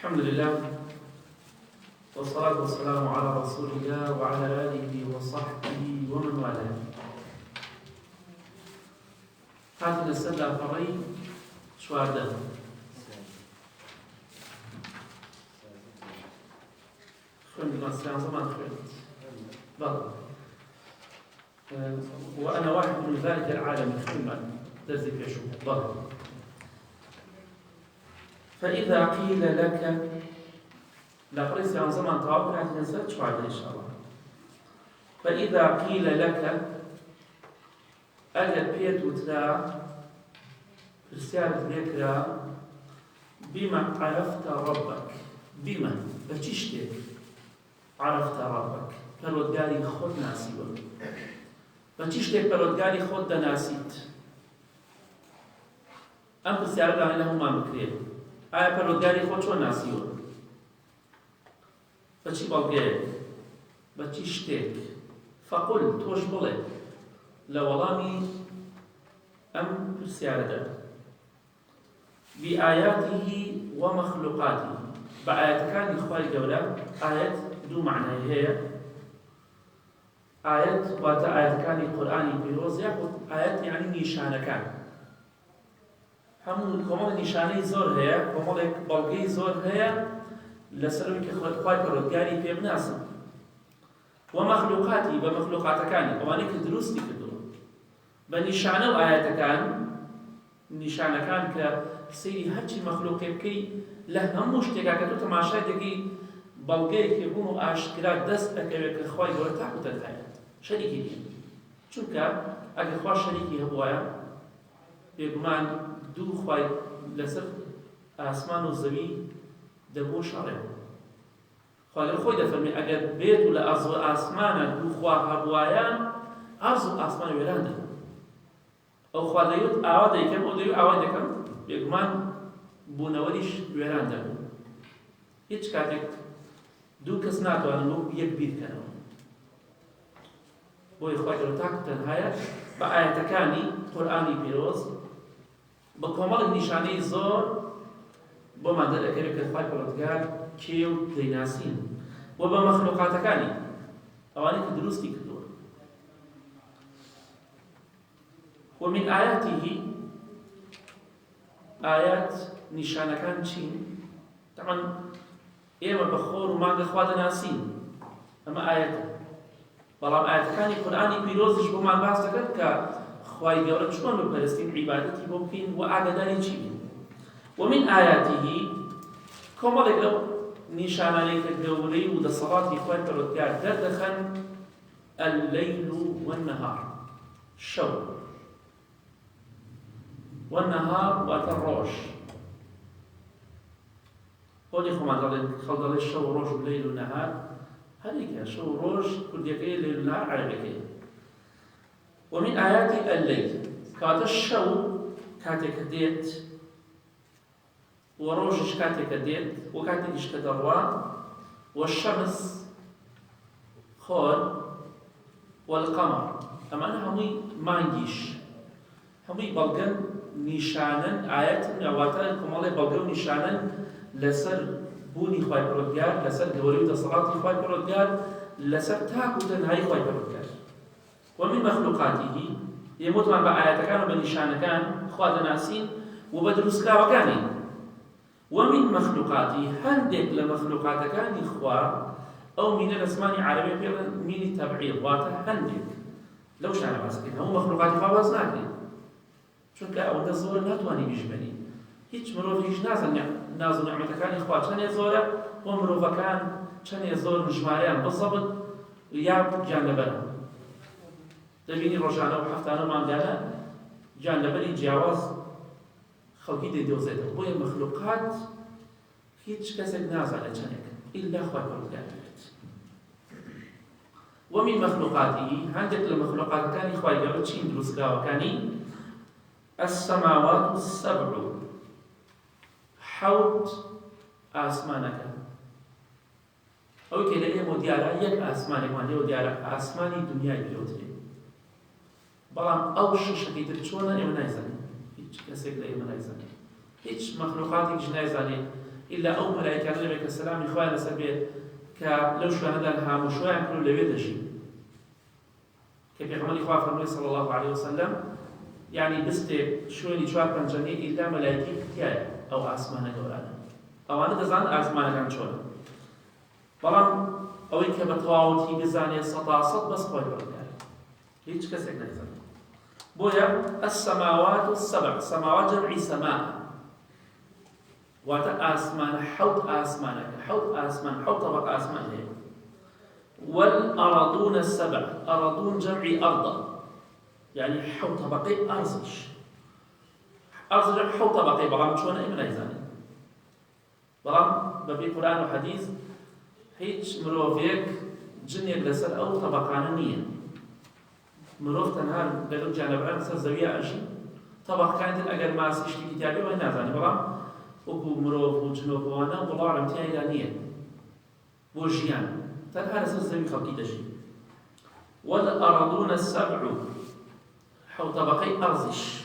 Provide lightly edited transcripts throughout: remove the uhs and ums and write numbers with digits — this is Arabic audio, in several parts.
الحمد لله والصلاة والسلام على رسول الله وعلى آله وصحبه ومن والاه. هاتنا السنة فري شواردة خلنا نستعين زمان خلت بل وأنا واحد من ذلك العالم خلما تزيد يشوف بل فإذا قيل لك لا قريس عن زمان طاوك راح ننسى شواردة إن شاء الله. فإذا قيل لك أجل بيت وترى رسالة ذكرى بما عرفت ربك بما بتشتك عرفت ربك پروردگاری خود ناسیبه بتشتك پروردگاری خود ناسیت ام رسالة دانی له ما بکرید آیا پروردگاری خود چون ناسیبه بچی بالگه بتشتك فقل توش بله لولامی ام رسالة بآياته ومخلوقاته بآيات كان إخوائي جولا آيات دو معنى هي آيات واتا آيات كان القرآن بيروز يقول آيات يعني نشانة كان هم كمال نشانة زور هي كمال بلغي زور هي لسلوك إخوائي بردگاري في بناسم ومخلوقاته بمخلوقات كان وانك دروستي كدو بنشانة وآيات كان نشانة كان كسيري هرچی مخلوقی بکی له هموش تێگا کە تۆ تەماشای دەکەی بەڵگەیەکی بوون و ئاشکرا دەست ئەکەوێت کە خوای گەورە تاقوتەن هەیە شەریکی دین چونکە ئەگەر خوا شەریکی هەبوایە بێگومان دوو خوای لەسەر ئاسمان و زەوی دەبوو شەڕێ خوا لەر خۆی دەفەرمێ ئەگەر بێت و لە ئەرز و ئاسمانە دوو خوا هەبوایە ئەرز و ئاسمان وێران دەبن ئەو خوا دەیوت ئاوا دەیکەم ئەو دەیوت ئاوای دەکەم بێگومان بوونەوەریش وێران دەبوو هیچ کاتێک دوو کەس ناتوانن بۆ یەک بیرکەنەوە بۆی خوای گەورە تاک تەنهایە بە ئایەتەکانی قورئانی پیرۆز بە کۆمەڵێک نیشانەی زۆر بۆمان دەرەکەوێت کە خوای پەروەردگار کێ و دەیناسین و بە مەخلوقاتەکانی ئەوانەی کە دروستی کردووە ومن آياته آيات نشانة كان شين طبعا إما بخور وما قخوة ناسين أما آيات بلام آيات كان القرآن بيروزش بما باس تكت كخواي جورة شلون بفلسطين عبادتي ممكن وأعداداني شين ومن آياته كما لو نشانة لك الجوري وده صلاة إخوان تردقار دخل الليل والنهار شو والنهار والروش هوني خمان خلال الشو روش والليل والنهار هذيك شو روش كل يكي الليل والنهار عربكي ومن آيات الليل كات الشو كاتك ديت وروشش كاتك ديت وكاتكش كدروان والشمس خور والقمر أما أنا همي ما عنديش همي بلغن نشانن آيات نواتان كمالي بلغن نشانن لسر بوني خواهي پرودگار لسر گوری و تصلاتی خواهي پرودگار لسر تاکو تنهایی خواهي پرودگار ومن مخلوقاته يموت من بآيات كان وبنشان كان خواهي ناسين وبدرس كاوكاني ومن مخلوقاته هندك لمخلوقات كان خواهي أو من الأسمان عربي من التبعيض واته هندك لو شانا باسكين هم مخلوقات خواهي وزناكين چونکە ئەوەندە زۆر ناتوانانی بیژبنی هیچ مرۆڤ هیچ ناز و نعمەتەکانی خوا چەندێ زۆرە بۆ مرۆڤەکان چەندێ زۆر ژمارەیان بەزەبت یا گیانلەبەرە دەبینی ڕۆژانە و هەفتانە و مانگانە گیانلەبەری جیاواز خەڵکی دەیدۆزێتەوە بۆیە مەخلوقات هیچ کەسێک نازانێت چەندێک ئیلا خوای پەروەردگار بێت ومن مخلوقاته هەندێک لە مەخلوقاتەکانی خوای گەورە چین دروستکراوەکانی السماوات السبع حوت آسمانك أو كده إيه مديارة يك آسمانك ما ده مديارة آسماني دنيا بيوتري بلام أو شيء ترچونه إيه منايزاني هيك كسيك لا إيه منايزاني هيك مخلوقاتك جنايزاني إلا أو ملائكة عليه السلام إخوان سبيه كلو شواندا الهام وشوان كل لبيت شيء كبيغمبر إخوان فرمي صلى الله عليه وسلم يعني بستي شواني شوان بنجاني إلا ملائكة كتيايا أو آسمان دورانا أو أنا دزان آسمان كان شوان بلام أوي كبتواوتي بزاني صد بس خوي بردار هيك كسك نزان بويا السماوات السبع سماوات جمع سماء واتا آسمان حوت آسمانك حوت آسمان حوت طبق آسمان هي والأرضون السبع أرضون جمع أرض يعني حوت طبقي أرزش أرز جمع حوت طبقي بلام شون إمن أيزاني بلام ببي قرآن وحديث هيج مروفيك جنيك لسر أو طبقان نية مروف تنهار لقد جانب عن سر زوية أشي طبق كانت الأجر ما سيشتي كتابي وين نازاني بلام وكو مروف وجنوب وانا والله عالم تيا إيرانية بوجيان تنهار سر زوية خلقي دشي والأرضون السبع حو طبقي أرزش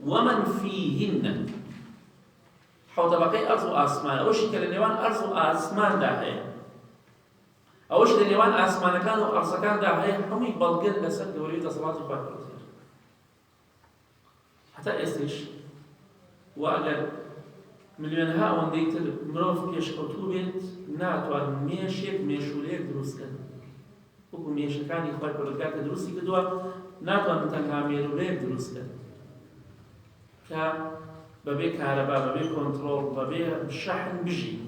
ومن فيهن حو طبقي أرز وآسمان أوش كالنيوان أرز وآسمان داهي أوش كالنيوان آسمان كانوا أرز كان داهي همي بلغن لسد دورية صلاة الفاتحة حتى إستيش وأجر مليونها ونديت مروف بيش أوتوبيت ناتوان ميشيك ميشوليك دروس كان وكو ميشكاني خوي بلغات دروسي كدوا ناتوان تنها ميروليك دروس كان ببي كهرباء ببي كنترول ببي شحن بجي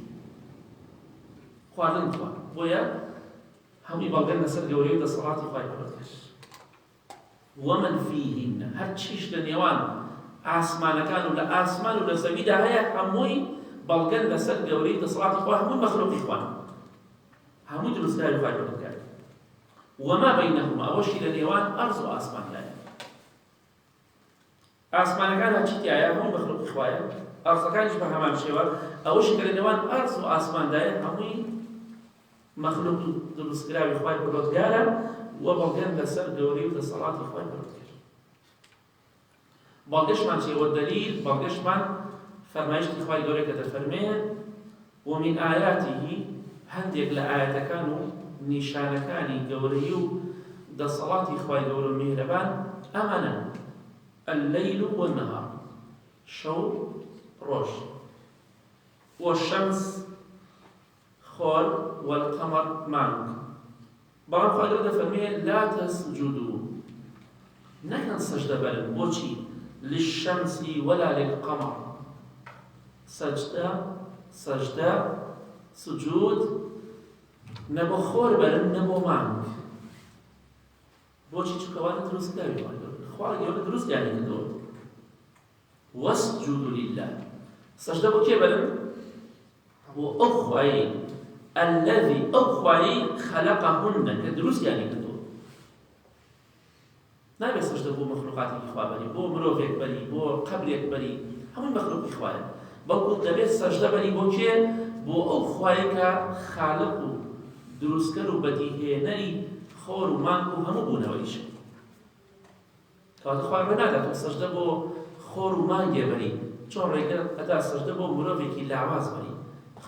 خواردن توان بويا همي بلغن نسر قوريو دا صلاة خوي بلغات ومن فيهن هرچيش دنيوان آسمان كانوا لا آسمان ولا زميدا هيا هموي بلغن نسر قوريو دا صلاة خوي هموي مخلوق إخوان هموي دروس داري خوي بلغات وما بينهما أوشي دنيوان أرض وآسمان لا آسمان كان هاتشتي آية هموي مخلوق إخوان أرض كانش بهمان شوا أوشي دنيوان أرض وآسمان لا هموي مخلوق دروس داري خوي بلغات وبلغن نسر قوريو دا صلاة خوي بلغات بلغش من شيء والدليل بلغش من فرمايشت إخوائي دوري كده فرميه ومن آياته هندق لآيات كانوا نشان كاني قوريو دا صلاة إخوائي دوري مهربان أمنا الليل والنهار شو روش والشمس خور والقمر مانك بلغم خوائي دوري فرميه لا تسجدوا نحن سجد بلن بوشي للشمس ولا للقمر سجدة سجود نبو خور برن نبو مانك بوشي چو كوانا دروس داري خوار يولا دروس داري كدور واسجدوا لله سجدة بو كي برن هو أخوي الذي أخوي خلقهن كدروس داري كدور نابێ سەجدە بۆ مەخلوقاتی خوا بەری بۆ مرۆڤێک بەری بۆ قەبرێک بەری هەمووی مەخلوقی خوایە بەڵکو دەبێت سەجدە بەری بۆ کێ بۆ ئەو خوایە کە خالق و دروستکەر و بەدیهێنەری خۆر و مانگ و هەموو بوونەوەیشە کەواتە خوای بە ناداتەوە سەجدە بۆ خۆر و مانگێ بەری چۆن ڕێگە ئەدا سەجدە بۆ مرۆڤێکی لاواز بەری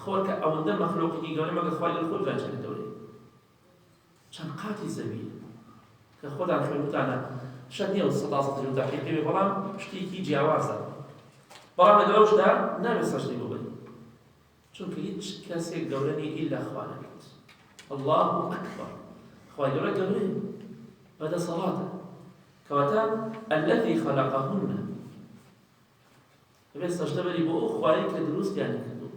خۆر کە ئەوەندە مەخلوقێکی گەورەی مەگە خوای لە خۆی چەند دەورێ چەند قاتی زەوی کە خۆدان خوێنوتانە شەد نییە سەداسەتی و دەقیقی بەڵام شتێکی جیاوازە بەڵام لەگەڵەوشدا نابێت سەجدەی بۆ بەری چونکە هیچ کەسێک گەورە نیە ئیلا خوا نەبێت الله ئەکبەر خوای گەورە گەورەیە بەدەسەڵاتە کەواتە الذي خلقهن دەبێت سەجدە بەری بۆ ئەو خوایە کە دروستیانی کردووە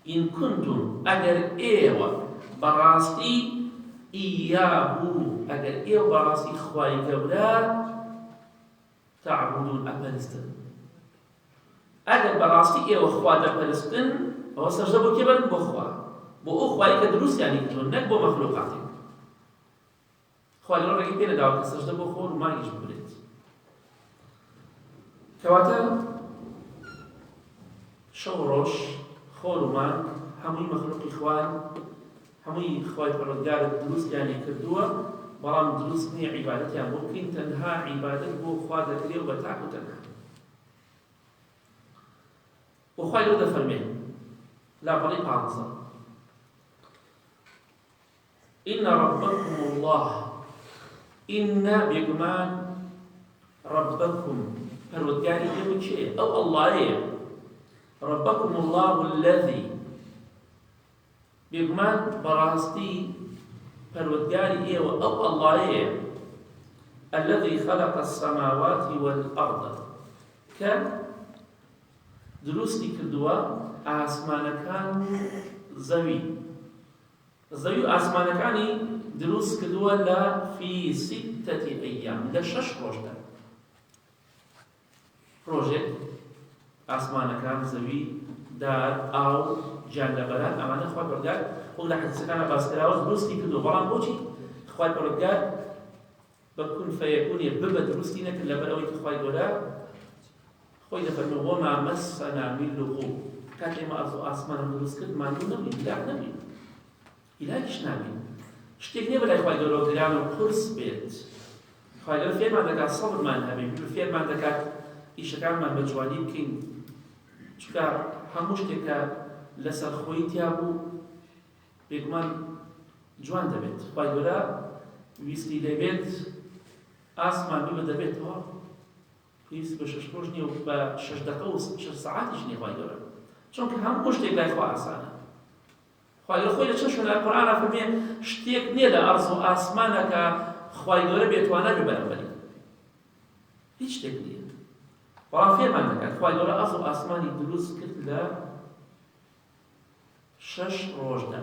إن كنتم أجر إيوة براستي إياه أجر إيوة براستي خواي كولا تعبدون أبلستن أجر براستي إيوة خوا أبلستن هو سجدة بو كبر بو خوا بو خواي كدروس يعني كتون نك بو مخلوقاتك خواي لون رجيب بين دعوة سجدة بو خور وما يجي بريت كواتا شو روش خۆر و مانگ هەمووی مەخلوقی خوان هەمووی خوای پەروەردگار دروست یانی کردووە بەڵام دروست نییە عیبادەتیان بۆ بکەین تەنها عیبادەت بۆ خوا دەکرێ و بە تاک و تەنها و وخوای لەو دەفەرمێ لاپەڕی 15 إن ربكم الله إن بيقمان ربكم پروردگاری ئێوە کێیە؟ ئەو ئەڵڵایەیە. ربكم الله الذي بێگومان بەڕاستی پەروەردگاری ئێوە ئەو ئەڵڵایەیە الذي خلق السماوات والأرض کە دروستی کردووە ئاسمانەکان و زەوی. زەوی و ئاسمانەکانی دروست کردووە لە في 6 أيام لە 6 ڕۆژدا. ڕۆژێک ئاسمانەکان زەوی دار ئاو گیان لەبەران ئەمانە خوای پەروەردگار وەک لە حەدیثەکانە باسکراوە دروستی کردووە. بەڵام بۆچی خوای پەروەردگار بە کون فەیەکونێ ببە دروستی نەکرد لەبەر ئەوەی کە خوای گەورە خۆی دەفەرمێ وەما مەسەنا من لوغوب کاتێ ئێمە ئاسمانە دروست کرد ماندوو نەبووین، هیلاک نەبووین، هیلاکیش نابین. شتێک نییە بەلای خوای گەورە گران و قورس بێت. خوای گەورە فێرمان دەکات سەبرمان هەبێ، فێرمان دەکات ئیشەکانمان بە جوانی بکەین، چونکە هەموو شتێکە لەسەر خۆی تیا بوو بێگومان جوان دەبێت. خوای گەورە ویستی دەبێت ئاسمان ببە دەبێتەوە پێویستی بە 6 ڕۆژ نییە و بە 6 دقە و 6 سەعاتیش نییە خوای گەورە، چونکە هەموو شتێک لای خوا ئاسانە. خوای گەورە خۆی لە چەند شوێنە لە قورئانە فەرمێ شتێک نییە لە ئەرز و ئاسمانە کە خوای گەورە بێتوانە ببەرەبەری، هیچ شتێک نییە. بەڵام فێرمان دەکات خوای گەورە ئەرز و ئاسمانی دروست کرد لە 6 ڕۆژدا.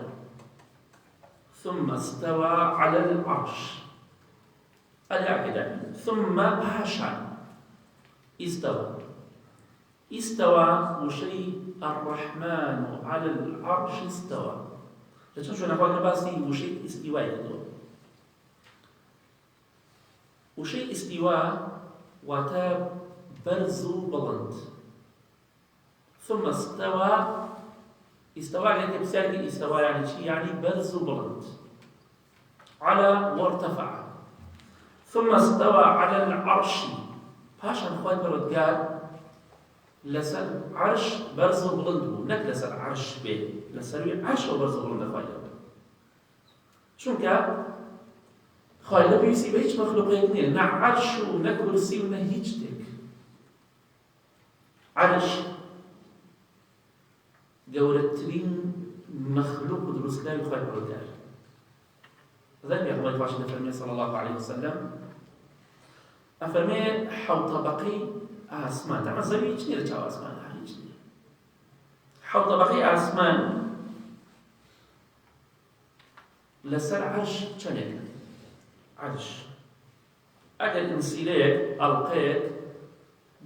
ثم استوى على العرش الأعلى ثم باشا استوى وشيء الرحمن على العرش استوى. لكن شو نقول نباسي وشيء استواء يدور وشيء استواء وتاب برزو بلند. ثم استوى يعني بسالك استوى يعني شيء يعني برزو بلند على وارتفع. ثم استوى على العرش باشا خوای پەروەردگار لەسەر عەرش بەرز و بڵند بوو، نەک لەسەر عەرش بێ، لەسەروی عەرش و بەرز و بڵندە خوای گەورە. چونکە خوای گەورە پێویستی بە هیچ مەخلووقێک نییە، نە عەرش و نە کورسی و نە هیچ شتێک. عەرش گەورەترین مەخلووق و دروستکراوی خوای پەروەردگار. زين يا أخواني باشا نفرمي صلى الله عليه وسلم أفرمي حوض طبقي آسمان تعمل زمي يجني رجع آسمان يجني حوض طبقي آسمان لسر عرش شنك عرش أجل إنسيليك ألقيك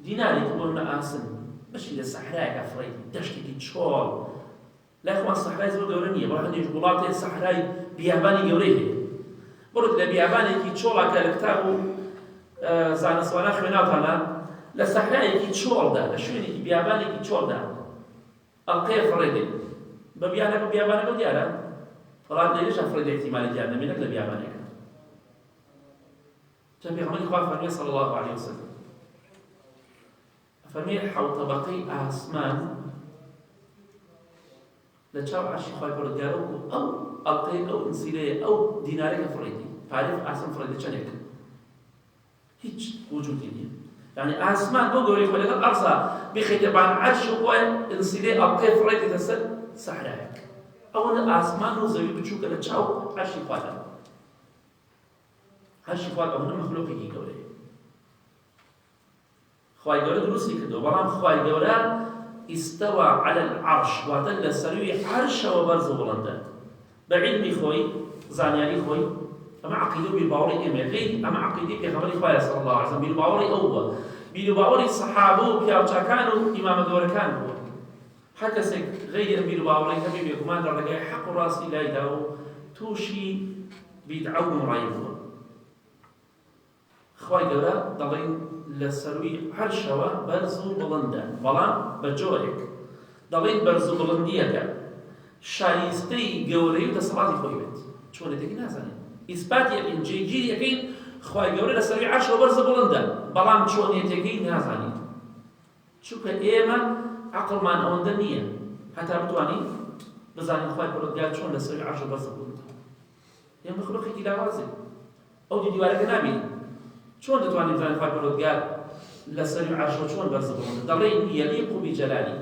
ديناري كبرنا آسن ماشي للصحراء أفريد دشتي تشول لا يا أخوان الصحراء زور دورانية بروح عندي جبلات الصحراء بياباني جوريه برد لبيابانێکی چۆڵەکە لە کتاب و زانستوانە خوێناوتانە لە سەحرایەکی چۆڵدا لە شوێنێکی بیابانێکی چۆڵدا ئەڵقەیە فڕێدێ بە بیابانەکە دیارە بەڵام لێرەش فڕێدە احتیمالی دیار نەبێت نەک لە بیابانێکە. چەند پێغەمبەری خوا فەرمێ صلی الله عليه وسلم فەرمێ حەوت طەبەقەی ئاسمان لە چاو عەرشی خوای پەروەردگارە و ئەو ئەڵقەی ئەو ئینسیلەیە ئەو دینارێکە فڕێدی پارێ ئاسمان فڕێدە چەندێک هیچ وجودی نییە. يعني آسمان بۆ گەورەی خۆی لەگەڵ ئەرزا بخێتە بان عەرش و خۆی ئینسیلەی ئەڵقەی فڕێدێتە سەر سەحرایەک. ئەوەنە ئاسمان و زەوی بچووکە لە چاو عەرشی خوادا. عەرشی خوا ئەوەنە مەخلووقێکی گەورەیە. خوای گەورە دروستی کردووە، بەڵام خوای گەورە استوى على العرش واتل سروي عرش وبرز بلنده بعلمي خوي زانياني خوي اما عقيده بالباوري غير اما عقيده بيغمر خويا صلى الله عليه وسلم بالباوري اول بالباوري الصحابه بياوچا كانوا امام دوركان حتى سك غير بالباوري كبي بيكمان درجه حق راسي لا يداو توشي بيدعو رايفو خوي جورا ضلين لسروي عرشوا برزو بلنده بلان بجورك ضلين برزو بلنديك شايستي جوري وتصلاتي خويبت شو اللي تجي نازل إثبات يقين جيجي يقين خوي جوري لسروي عرشوا برزو بلنده بلان شو اللي تجي نازل شو كإيما عقلمان ئەوەندە نییە هەتا بتوانین بزانین خوای پەروەردگار چۆن لەسەر عەرش بەرز بوونەوە. هێ مەخلوقێکی لاوازێ ئەو دیوارەکە نابینی چۆن دەتوانین بزانین خوای پەروەردگار لەسەر عەرش چۆن بەرز بوونەوە. دەڵێن یەلیق بجەلالی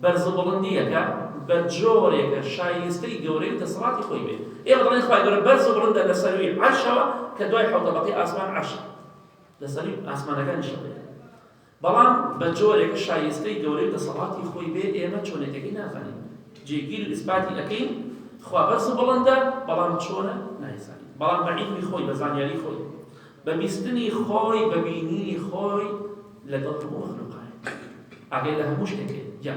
بەرز بڵندیەکە بە جۆرێکە شایستەی گەورەی دەسەڵاتی خۆی بێ. ئێمە دەڵێن خوای گەورە بەرز بڵندە لەسەروی عەرشەوە کە دوای حەوت طەبەقەی ئاسمان عەرشە لەسەری ئاسمانەکانی شەوێ. بەڵام بە جۆرێکە شایستەی گەورەی دەسەڵاتی خۆی بێ ئێمە چۆنێتەکەی نازانین. جێگیر و ئیسباتی ئەەکەین خوا بەرز بڵندە بەڵام چۆنە نایزانین. بەڵام بە عیلمی خۆی بە زانیاری خۆی بە بیستنی خۆی بە بینینی خۆی لەگەڵ هەموو مەخلوقات ئاگای لە هەموو شتێکێ جا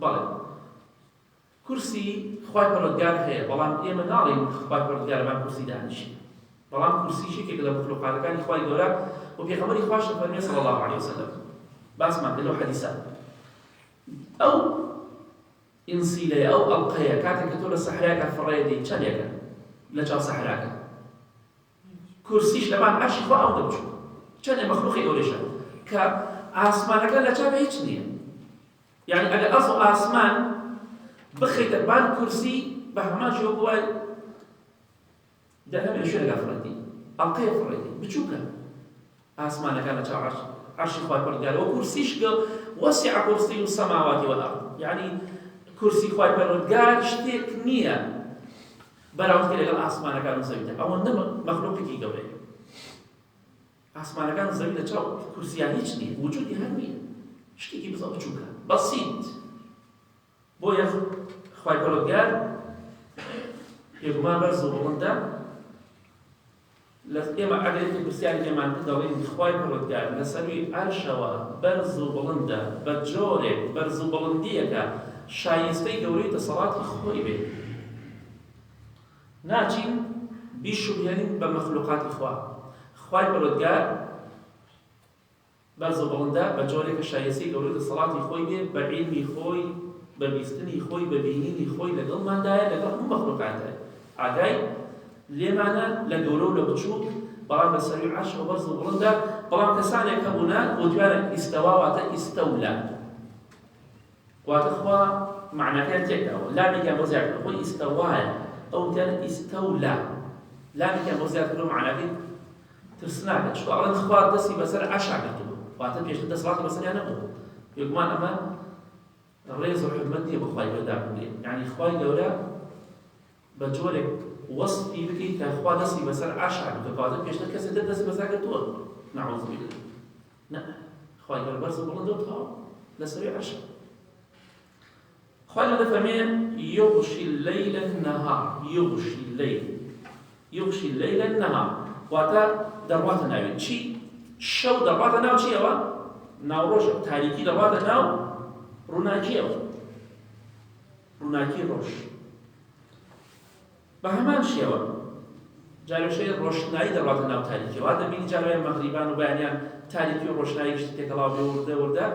بەڵێ کورسی خوای پەروەردگار هەیە بەڵام ئێمە ناڵێن خوای پەروەردگارمان کورسی دانیشی بەڵام کورسیشێکێک لە مەخلوقاتەکانی خوای گەورە و پێغەمبەری خواشە فەرمێ صلی الله علیه وسلم باسمان کرد لەو حەدیثە ئەو ئینسیلەیە ئەو ئەڵقەیە کاتێک کە تۆ لە سەحرایەکە فڕێ دەی چەندێکە لە چاو سەحراکە کورسیش لەبان عەرشی خوا ئەو دەبچوو چەندێ مەخلوقی گەورەیشە کە ئاسمانەکە لە چاو هیچ نییە. یعنی ئەگەر ئەس و ئاسمان بخەیتە بان کورسی بە هەمان شێوە بووە دەهەمێ شوێنێکا فڕێتی ئەڵقەیە فڕێتی بچووکە ئاسمانەکان لە چاو عەرشی خوای پەروەردگارەوە کورسیش وەسیع کورسی السەماوات والأرض. یعنی کورسی خوای پەروەردگار شتێک نییە بەراوردی لەگەڵ ئاسمانەکان و زەویدا. ئەوەندە مەخلوقێکی گەورەیە. ئاسمانەکان و زەوی لە چاو کورسیان هیچ نییە وجودی هەر نییە شتێکی بزە بچووکە بەسیط. بۆیە خوای پەروەردگار پێگومان بەرز و بڵندە ئێمە ئەگەر پرسیاری پێمان کرد دەڵێن خوای پەروەردگار لەسەروی عەرشەوە بەرز و بڵندە بە جۆرێک بەرز و بڵندیەکە شایستەی گەورەی دەسەڵاتی خۆی بێ. ناچین بیشوبهێنین بە مەخلوقاتی خوا. خوای پەروەردگار بەرز و بڵندە بە جۆرێکە شایستەی گەورەی دەسەڵاتی خۆی بێ بە عیلمی خۆی بە بیستنی خۆی بە بینینی خۆی لەگەڵماندایە لەگەڵ هەموو مەخلوقاتە ئاگای لێمانە لە گەورە و لە بچووک بەڵام بە سەروی عەرشەوە بەرز و بڵندە. بەڵام کەسانێک کە بوونە بۆ دیوارە ئیستەوا واتە ئیستەولا واتە خوا معناکان تێکداوە لامێکیان بۆ زیاد کردەوە خۆی ئیستەوایە ئەو دیانە ئیستەولا لامێکیان بۆ زیاد کردەوە معناکەی ترسناکە چونکە ئەڵێن خوا دەستی بەسەر عەرشا کردبوو واتە پێشتر دەسەڵاتی بەسەریان نەبوو. بێگومان ئەمە ڕێز و حرمەتی بە خوای گەورە دابنێ. یعنی خوای گەورە بە جۆرێک وەصفی بکەیت کە خوا دەستی بەسەر عەرشا کردووە واتە پێشتر کەسێک دەستی بەسەر کردووە نەعوذ بالله. نە خوای گەورە بەرز و بڵندە و تەواو لەسەروی عەرشە. خوای گەورە فەرمێ یغشی اللەیل النەهار یغشی اللەیل النەهار واتە دەڕواتە ناوێت چی؟ شەو دەڕواتە ناو چیەوە؟ ناوڕۆژە. تاریکی دەڕواتە ناو ڕووناکیەوە ڕووناکی ڕۆژ. بە هەمان شێوە جارێشەی ڕۆشنایی دەڕواتە ناو تاریکیەوە دەبینی جارێ مەغریبان و بەیانیان تاریکی و ڕۆشنایی شتی تێکەڵاو بێ وردە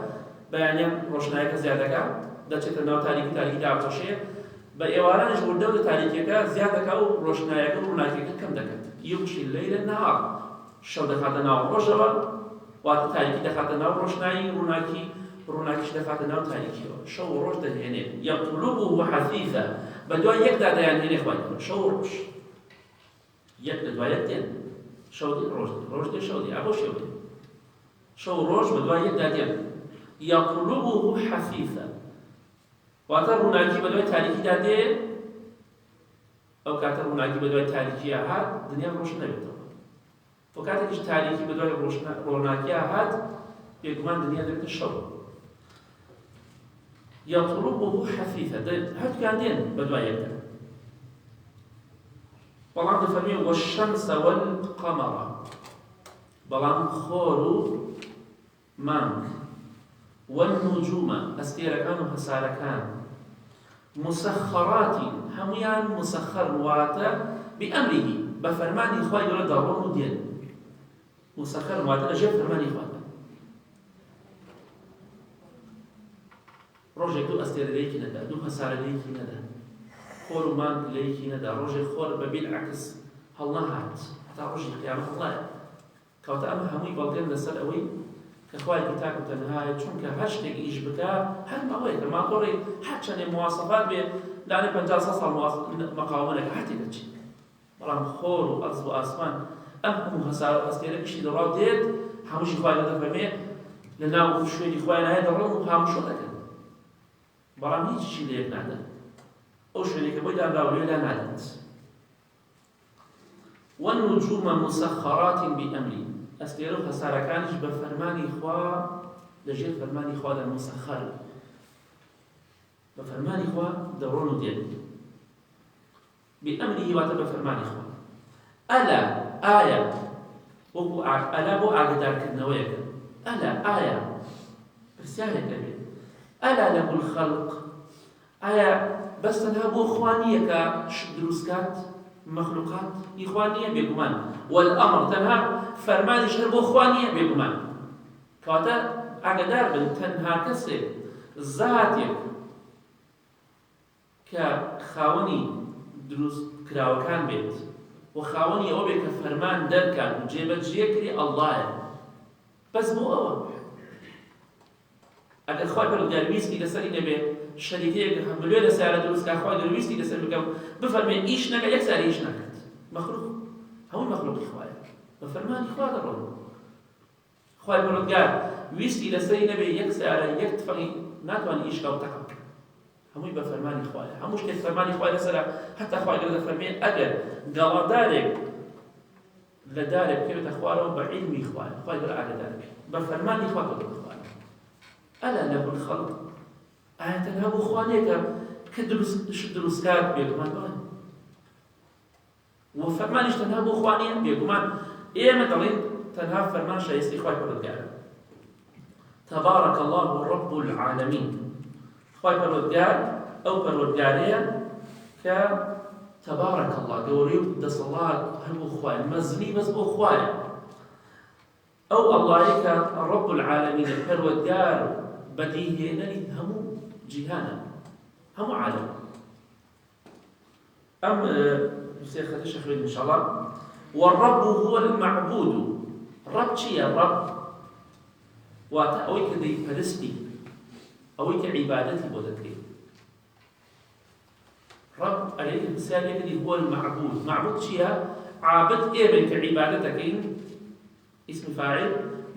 بەیانیان ڕۆشنایەکە زیادەکە دەچێتە ناو تاریکی داوتەشەیە بە ئێوارانش وردە و تاریکیەکە زیادەکە و ڕۆشنایەکە و ڕووناکیەکە کەم دەکات. یغشی اللەیل النەهار شەو دەخاتە ناو ڕۆژەوە واتە تاریکی دەخاتە ناو ڕۆشنایی ڕووناکیش دەخاتە ناو تاریکیەوە. شەو و ڕۆژ دەهێنێ یەطلبه حەثیثە بە دوای یەکدا دەیانهێنێ خوای گەورە شەو و ڕۆژ یەک لە دوای یەک دێن شەو دێ ڕۆژ دێ شەو دێ ئەبۆ شێو دێ شەو و ڕۆژ بە دوای یەکدا دێن یەطلبه حەثیثە واتە ڕووناکی بە دوای تاریکیدا دێ ئەو کاتە ڕووناکی بە دوای تاریکیە هات دنیا ڕۆژن نەبێتەوە. بۆ کاتێکیش تاریکی بە دوای ڕووناکیە هات بێگومان دنیا دەبێتە شەو. يطلبه حثيثا هەردووکیان دێن بە دوای یەکدا. بەڵام دەفەرمێ والشەمس والقەمەڕ بەڵام خۆر و مانگ والنجوم ئەستێرەکان و هەسارەکان مسەخەڕاتی هەموویان مسەخەر واتە بئەمریهی بە فەرمانی خوای گەورە دەڕۆن و دێن. مسەخەر واتە لەژێر فەرمانی خوای. ڕۆژێک دوو ئەستێرە لەیەکی نەدا دوو هەسارە لەیەکی نەدا خۆر و مانگ لەیەکی نەدا ڕۆژێک خۆر بە بیلعەکس هەڵ نەهات هەتا ڕۆژی قیامەت هەڵایە. کەواتە ئەمە هەمووی بەڵگەن لەسەر ئەوەی كخوای كتاب تنهاية چونك هشتك إيش بكا هل ما هويك ما طوري حتى مواصفات بي لأنه بنجال صصر مقاومة حتى كتشي بلام خور وأرض وأسمان أم هسا أستيرك شي درا ديت هموش خوای لده فرمي لنا شوية خوای نهاية درون هموش لك بلام هيج شي ليك نعدا أو شوية كبويد أم راولي لا نعدت والنجوم مسخرات بأمري أستيرو هساركانش بفرماني خوا لجير فرماني خوا دا مسخر بفرماني خوا درونو ديال بأمره واتا بفرماني خوا ألا آية وهو ألا بو أقدار كنويك ألا آية رسالة كبير ألا له الخلق آية بس تنها بو خوانية كدروسكات مخلوقات إخوانية بيقومان والأمر تنها فرمان شهر بو إخوانية بيقومان كواتا أقدار بن تنها كسي ذاتك كخاوني دروس كراوكان بيت وخاوني أو بك فرمان دركان وجيبت جيكري الله بس بو أول أقل خواهي برد قال لسري نبي شريكيك بلوه لسيارة دروس كخواهي درويسكي لسري بكم بفرمي إيش نكا يكسر إيش نكت مخلوق هو المخلوق إخوائي بفرمان إخوائي درون خواهي برد قال ويسكي لسري نبي يكسر يكتفغي ناتوان إيش كوتكك هموی بە فەرمانی خوایە هەموو شتێک فەرمانی خوای لەسەرە هەتا خوای لە فەرمێن ئەگەر گەڵادارێک لە دارێک بکەوێتە خوارەوە بە عیلمی خوایە خوای بەرە ئاگادار بێت بە فەرمانی خوا کەوتە خوایە ئەلا لەه الخەلق ئایا تەنها بۆ خوا نییە کە دروستکار بێگومان بڵێن و فەرمانیش تەنها بۆ خوا نییە بێگومان ئێمە دەڵێن تەنها فەرمان شایستی خوای پەروەردگارە تبارك الله رب العالمين خوای پەروەردگار ئەو پەروەردگارەیە کە تبارك الله گەورەی و دەسەڵات هەر بۆ خوایە مەزنی بەس بۆ خوایە ئەو ئەڵڵایە کە رب العالمینە پەروەردگار بەدیهێنەری هەموو جیهانە هەموو عالەم ئەم سێ خەتەشە خوێن ئینشاءڵڵا والرب هو المعبود رب چییە رب واتە ئەوەی کە دەیپەرستی ئەوەی کە عیبادەتی بۆ دەکرێت رب ئەگەر مثالێکی هو المعبود معبود چییە عابد ئێمە کە عیبادەت دەکەین اسم فاعل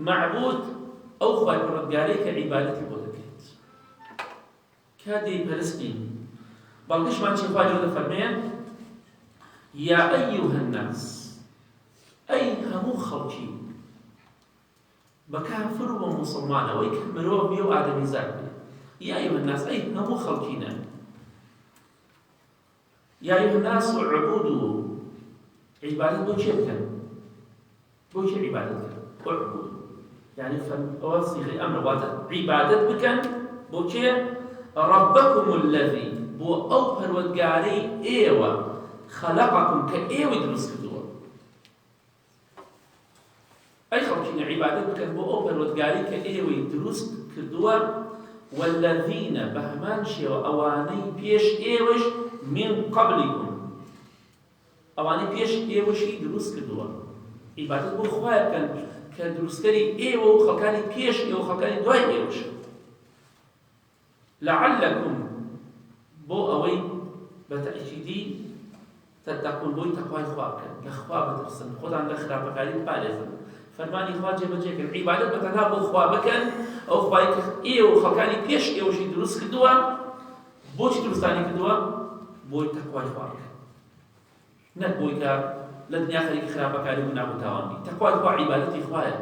معبود ئەو خوای پەروەردگارەی کە عیبادەتی بۆ دەکرێت کە دەیپەرستین بەڵگەشمان چی خوای لێرە دەفەرمێن یا ئەیها الناس ئەی هەموو خەڵکی بكافر ومسلمان ويك مروا بيو آدمي زاد يا أيها الناس أي نمو خلقينا يا أيها الناس اعبدوا عبادة بوشي بكن بوشي عبادة اعبدوا يعني فأوصي الأمر عبادة بكن بوشي ربكم الذي بو أوفر ودقاري إيوة خلقكم كإيوة دروس كدوا أي خلقين عبادة بكن بو أوبر ودقاري كإيوي دروس كردوا والذين بهمانشي وأواني بيش إيوش من قبلكم أواني بيش إيوشي دروس كردوا عبادة بو خواهي بكن كدروس كري إيوه وخلقاني بيش إيوه وخلقاني دواي إيوش لعلكم بو أوي بتأكيدي تتقون بوي تقوى إخوابك لأخواب ترسل خذ عند خراب قالين بالغ فرماني خواجه بجيك العبادة بتنها بو إخوابك أو إخوابك إيه وخلقاني بيش إيه وشي دروس كدوا بوش دروساني كدوا بوي تقوى إخوابك نك بوي كا لدنيا خليك خراب قالين من أبو تاواني تقوى إخواب عبادتي إخوابك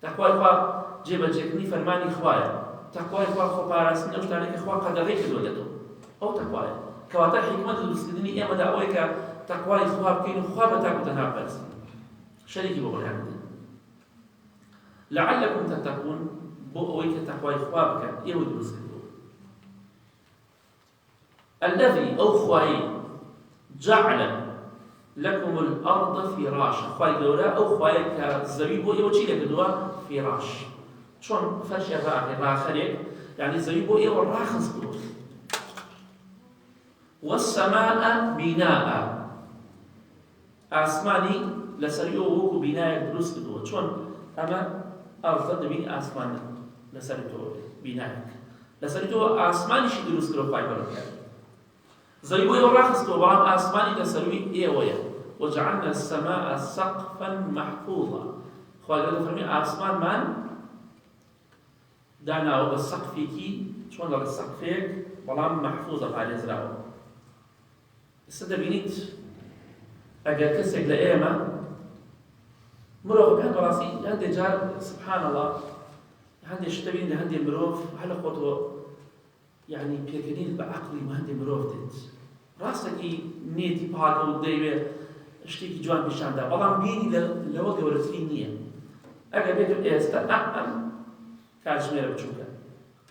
تقوى إخواب جيب جيكني فرماني إخوابك تقوى إخواب خبارسين أوشتانك إخواب قدري كدوا لدو أو تقوى كواتا حكمة دروسكدني إيه مدى أويك تقوى إخواب كين إخواب تاكو تنها برس شريكي بقول هذا لعلكم تتقون بو أويك تقوى إخوابك إيه دروسكدني الذي أو خواي جعل لكم الأرض فراشا خواي دورا أو خواي كزبيبو إيه وشي لكدوا فراش شون فرش راخريك يعني زبيبو إيه والراخص كدوا والسماء بناء أسماني لسريو وكو بناء دروس كدوا شون أما ئەرزە دەبینی ئاسمان لەسەر تۆ بینایەک لەسەر تۆ ئاسمانیشی دروست کرد و خوای بەڕێکرد زەوی بۆ ئێوە ڕاخستەوە بەڵام ئاسمانی لەسەروی ئێوەیە وجعلنا السماء سقفا محفوظا خوای دەفەرمێ ئاسمانمان داناوە بە سەقفێکی چۆن دەڵێ سەقفێک بەڵام مەحفوظە پارێزراوە ئێستا دەبینیت ئەگەر کەسێک لە ئێمە مرۆڤەکان بەڕاستی هەندێک جار سبحان الله هەندێک شتە بینی لە هەندێک مرۆڤ هەر لە خۆتەوە یعنی پێکەنین بە عەقڵی هەندێک مرۆڤ دێت ڕاستەکی نێتی پاکە و دەیوێت شتێکی جوان پیشاندا بەڵام بینی لەوە گەورەتری نییە ئەگەر بێتم ئێستا ئەم کاتژمێرە بچووکە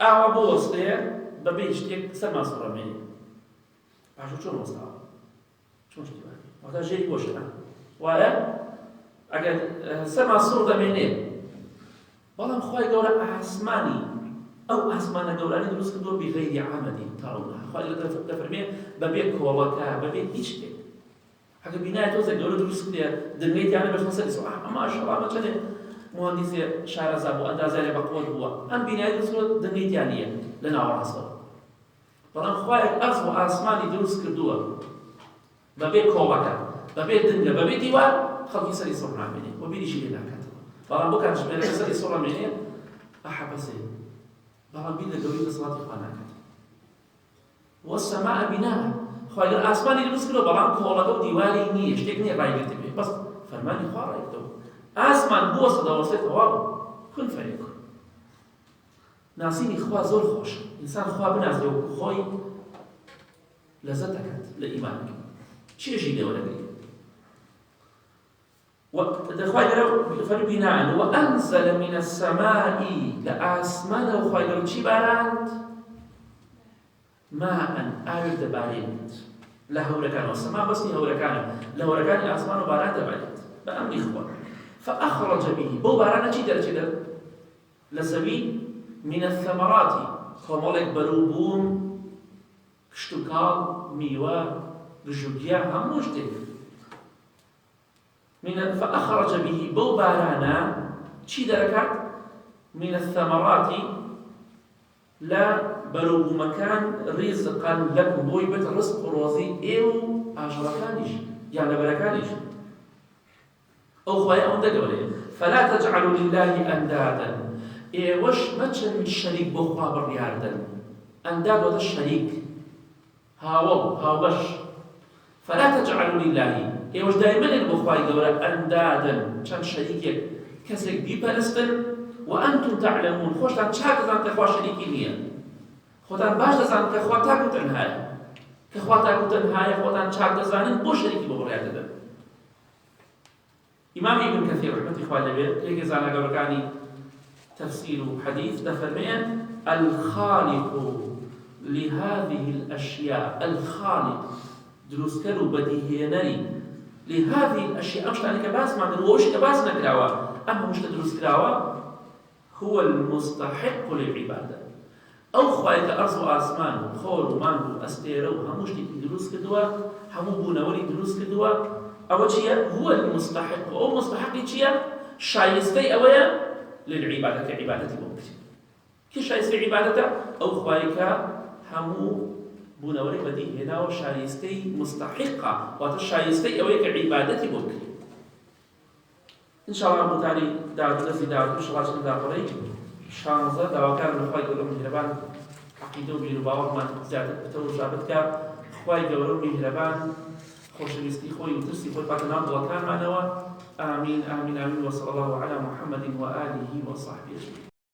ئاوا بۆ وەستەیە بەبێ شتێک سەرمان سوڕەمێنێ پاشۆ چۆن وەستاوە چۆن شتی وایە واتە ژێری بۆشە وایە ئەگەر سەرمان سوڕ دەمێنێ بەڵام خوای گەورە ئاسمانی ئەو ئاسمانە گەورانەی دروست کردووە بغەیری عەمەدین تەڕەونەها خوای دەفەرمێ بەبێ کۆڵەکە بەبێ هیچ شتێک ئەگەر بینایە تۆزێک گەورە دروست کردێ دەنگەیتیانە بەشە سەری سوڕ ئەمە ماشەڵڵا چەندێ مهندسی شارەزا بوو ئەندازیارێ بەقوت بووە ئەم بینایی دروست کردووە دەنگەیتیان نییە لە ناوەڕاستەوە بەڵام خوای ئەرز و ئاسمانی دروست کردووە بەبێ کۆڵەکە بەبێ دنگە بەبێ دیوار خەڵکی سەری سوڕ نامێنێ و بیریشی لێ ناکاتەوە بەڵام بۆ کاتژمێرە سەری سوڕ ئەمێنێ ئەحەبەسێ بەڵام بیر لە گەوری دەسەڵاتی خوا ناکات وەسەماء بیناها خوای گەورە ئاسمانی دروست کردووە بەڵام کۆڵەکە و دیواری نییە شتێک نییە ڕایگرتە بێ بەس فەرمانی خوا ڕایگرتەوە ئاسمان بووەستە دەوەستێتەوە کون فەیەکون ناسینی خوا زۆر خۆشە ئینسان خوا بناسێ و خۆی لەزەت دەکات لە ئیمانەکە چێژی لێوە دەگرێت خوای گەورە فەرمی بیناء وأنزل من السماء لآسمان خوای گەورە چی باراند ماء ئاوێک دەبارێت لە هەورەکانەوە سەما بەسنی هەورەکانە لە هەورەکانی ئاسمان و باران دەبارێت بە ئەمری خوا فأخرج به بۆ بارانە چی دەرچێت لە زەوی من الثمرات کۆمەڵێک بەرووبووم کشت و کاڵ میوە گژوگیا هەموو شتێک فأخرج به بو بارانا چی دەرەکات من الثمرات لا بەرووب مەکان ڕیزقا لەکم بۆی بێت ڕزق و ڕۆزی ئێو ئاژەڵەکانیش یان لەبەرەکانیش ئەو خوایە ئەوەندە گەورەیە فلا تجعلوا لله أندادا ئێوەش مەچن شەریک بۆ خوا بڕیاردن ئەنداد واتە شەریک هاوڵ هاوبەش فلا تجعلوا لله ئێوەش دایمەنێک بۆ خوای گەورە ئەندادن چەند شەریکێک کەسێک بیپەرستن وأنتم تعلمون خۆشتان چاک دەزانن کە خوا شەریکی نییە خۆتان باش دەزانن کە خوا تاک و تەنهایە کە خوا تاک و تەنهایە خۆتان چاک دەزانن بۆ شەریکی بۆ بڕیار دەدەن ئیمام ئیبن کەثیر ڕحمەتی خوا لەبێت یەکێک زانایەکانی تەفسیر و حەدیث دەفەرمێن الخالق لهذه الأشياء الخالق دروستکەر و بەدیهێنەری لهذه الأشياء ئەم شتانێک کە باسمان کرد وەوەشی کە باس نەکراوە ئەم هەموو شتە دروست کراوە هو المستحق للعبادة ئەو خوای کە ئەرز و ئاسمان و خۆر و مانگ و ئەستێرە و هەموو شتێکی دروست کردووە هەموو بوونەوەری دروست کردووە ئەوە چییە هو المستحق ئەو مستحقی چییە شایستەی ئەوەیە للعبادة کە عیبادەتی بۆ بکرێت کێ شایستەی عیبادەتە ئەو خوای کە هەموو بوونەوەی بەدیهێناوە شایستەی مستحقە واتە شایستەی ئەوەیە کە عیبادەتی بۆ بکرێت ئینشاءڵڵا بۆتانی داوەدەستی داوەت و شڵاشن داپەڕەی شانزە داواکار لە خوای گەورە میهرەبان عەقیدە و بیر و باوەڕمان زیاتر بکەوە و ثابت کە خوای گەورە و میهرەبان خۆشەویستی خۆی و ترسی خۆی باتە ناو دڵەکانمانەوە آمین آمین آمین وصلى الله على محمد وآله وصحبه أجمعين